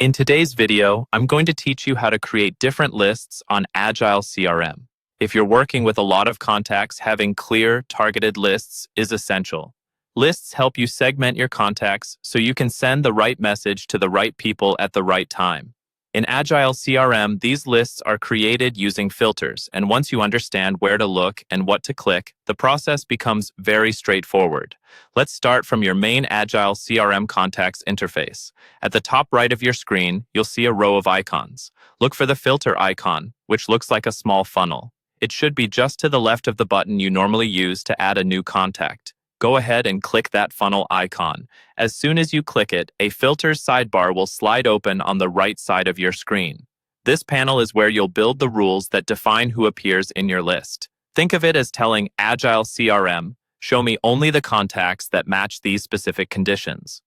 In today's video, I'm going to teach you how to create different lists on Agile CRM. If you're working with a lot of contacts, having clear, targeted lists is essential. Lists help you segment your contacts so you can send the right message to the right people at the right time. In Agile CRM, these lists are created using filters, and once you understand where to look and what to click, the process becomes very straightforward. Let's start from your main Agile CRM contacts interface. At the top right of your screen, you'll see a row of icons. Look for the filter icon, which looks like a small funnel. It should be just to the left of the button you normally use to add a new contact. Go ahead and click that funnel icon. As soon as you click it, a filters sidebar will slide open on the right side of your screen. This panel is where you'll build the rules that define who appears in your list. Think of it as telling Agile CRM, show me only the contacts that match these specific conditions.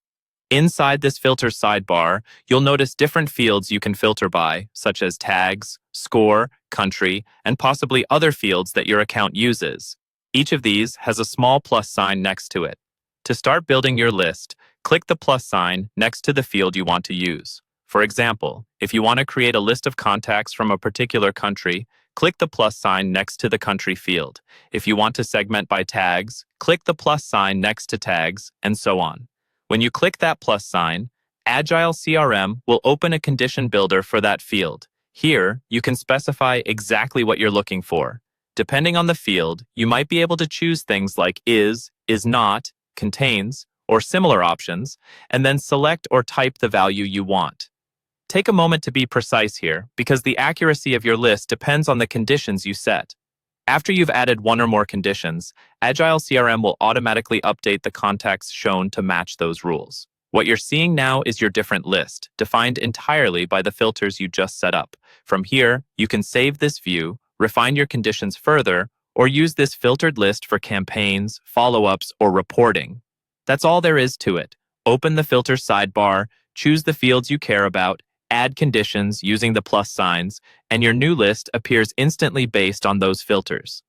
Inside this filter sidebar, you'll notice different fields you can filter by, such as tags, score, country, and possibly other fields that your account uses. Each of these has a small plus sign next to it. To start building your list, click the plus sign next to the field you want to use. For example, if you want to create a list of contacts from a particular country, click the plus sign next to the country field. If you want to segment by tags, click the plus sign next to tags, and so on. When you click that plus sign, Agile CRM will open a condition builder for that field. Here, you can specify exactly what you're looking for. Depending on the field, you might be able to choose things like is not, contains, or similar options, and then select or type the value you want. Take a moment to be precise here, because the accuracy of your list depends on the conditions you set. After you've added one or more conditions, Agile CRM will automatically update the contacts shown to match those rules. What you're seeing now is your different list, defined entirely by the filters you just set up. From here, you can save this view, refine your conditions further, or use this filtered list for campaigns, follow-ups, or reporting. That's all there is to it. Open the filter sidebar, choose the fields you care about, add conditions using the plus signs, and your new list appears instantly based on those filters.